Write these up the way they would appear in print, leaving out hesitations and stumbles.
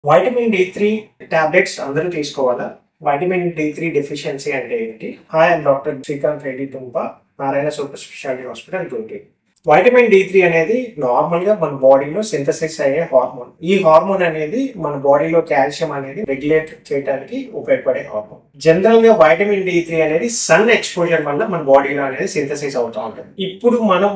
Vitamin డి3 tablets అందరూ తీసుకోవాలా? Vitamin డి3 deficiency అంటే ఏంటి? Hi, I'm doctor Srikanth Reddy Thumpa, Narayana super speciality hospital, Guntur. Vitamin D three అనేది నార్మల్గా మన బాడీలో సింథసిస్ అయ్యే హార్మోన్. ఈ హార్మోన్ అనేది మన బాడీలో కాల్షియం అనేది రెగ్యులేట్ చేయడానికి ఉపయోగపడే హార్మోన్. జనరల్ గా వైటమిన్ డి3 అనేది సన్ ఎక్స్పోజర్ వల్ల మన బాడీలో అనేది సింథసిస్ అవుతా ఉంటుంది. ఇప్పుడు మనం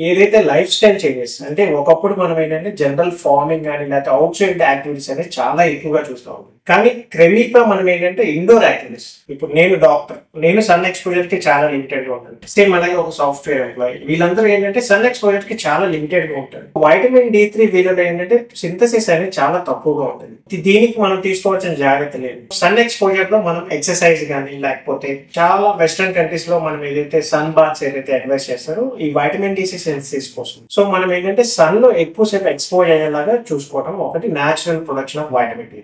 ఏదైతే లైఫ్ స్టైల్ చేంజెస్ అంటే ఒకప్పుడు మనం ఏంటంటే జనరల్ ఫార్మింగ్ కానీ లేకపోతే అవుట్ సైడ్ యాక్టివిటీస్ అనేది చాలా ఎక్కువగా చూస్తూ ఉంటాం. కానీ క్రమేపా మనం ఏంటంటే ఇండోర్ యాక్టివిటీస్, ఇప్పుడు నేను డాక్టర్, నేను సన్ ఎక్స్పోజర్ కి చాలా లిమిటెడ్ గా ఉంటాను. సేమ్ అలాగే ఒక సాఫ్ట్వేర్ ఎంప్లాయీ, వీళ్ళందరూ ఏంటంటే సన్ ఎక్స్పోజర్ కి చాలా లిమిటెడ్ గా ఉంటారు. వైటమిన్ డి3 వీళ్ళలో ఏంటంటే సింథసిస్ అనేది చాలా తక్కువగా ఉంటుంది. దీనికి మనం తీసుకోవాల్సిన జాగ్రత్త లేదు. సన్ ఎక్స్పోజర్ లో మనం ఎక్సర్సైజ్ కానీ లేకపోతే చాలా వెస్టర్న్ కంట్రీస్ లో మనం ఏదైతే సన్ బాత్స్ ఏదైతే అడ్వైస్ చేస్తారో ఈ వైటమిన్ డి6 సింథసిస్ కోసం. సో మనం ఏంటంటే సన్ లో ఎక్కువసేపు ఎక్స్పోజ్ అయ్యేలాగా చూసుకోవడం ఒకటి natural production of vitamin D.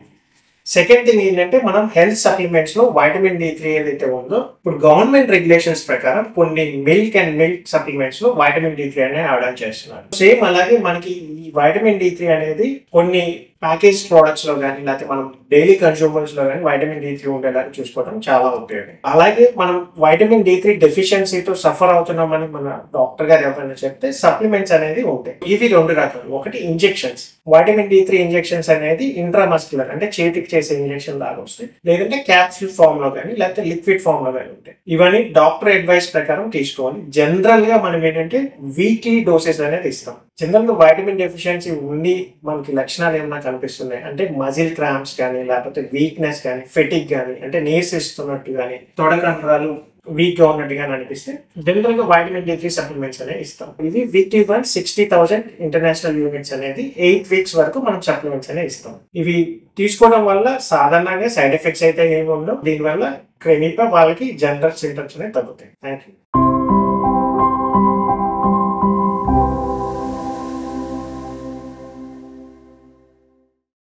Second thing ఏంటంటే మనం హెల్త్ సప్లిమెంట్స్ లో వైటమిన్ డి3 ఏదైతే ఉందో ఇప్పుడు గవర్నమెంట్ రెగ్యులేషన్స్ ప్రకారం కొన్ని మిల్క్ అండ్ మిల్క్ సప్లిమెంట్స్ లో వైటమిన్ డి3 అనేది యాడ్ చేస్తున్నారు. సేమ్ అలాగే మనకి ఈ వైటమిన్ డి3 అనేది కొన్ని ప్యాకేజ్ ప్రోడక్ట్స్ లో కానీ లేకపోతే మనం డైలీ కన్స్యూమర్స్ లో కానీ వైటమిన్ డి3 ఉండేలా చూసుకోవడం చాలా ఉపయోగం. అలాగే మనం వైటమిన్ డి3 డెఫిషియన్సీతో సఫర్ అవుతున్నామని మన డాక్టర్ గారు ఎవరైనా చెప్తే సప్లిమెంట్స్ అనేది ఉంటాయి. ఇవి రెండు రకాలు. ఒకటి ఇంజెక్షన్స్, వైటమిన్ డి3 ఇంజెక్షన్స్ అనేది ఇంట్రామస్క్యులర్ అంటే చేతికి చేసే ఇంజెక్షన్ లాగా వస్తాయి, లేదంటే క్యాప్సూల్ ఫామ్ లో కానీ లేకపోతే లిక్విడ్ ఫామ్ లో కానీ ఉంటాయి. ఇవన్నీ డాక్టర్ అడ్వైస్ ప్రకారం తీసుకోవాలి. జనరల్ గా మనం ఏంటంటే వీక్లీ డోసెస్ అనేది ఇస్తాం. జనరల్ గా వైటమిన్ డెఫిషియన్సీ ఉండి మనకి లక్షణాలు ఏమన్నా కనిపిస్తున్నాయి అంటే మజిల్ క్రాంప్స్ కానీ లేకపోతే వీక్నెస్ కానీ ఫెటిక్ కానీ అంటే నీరసిస్తున్నట్టు కానీ తొడకండరాలు వీక్ గా ఉన్నట్టుగా అనిపిస్తే జనరల్ గా వైటమిన్ డి3 సప్లిమెంట్స్ అనేవి ఇస్తాం. ఇవి వీక్లీ 60,000 ఇంటర్నేషనల్ యూనిట్స్ అనేది 8 వీక్స్ వరకు మనం సప్లిమెంట్స్ అనేవి ఇస్తాం. ఇవి తీసుకోవడం వల్ల సాధారణంగా సైడ్ ఎఫెక్ట్స్ అయితే ఏమి ఉండవు. దీనివల్ల క్రమేపా వాళ్ళకి జనరల్ సింటమ్స్ అనేవి తగ్గుతాయి. Thank you.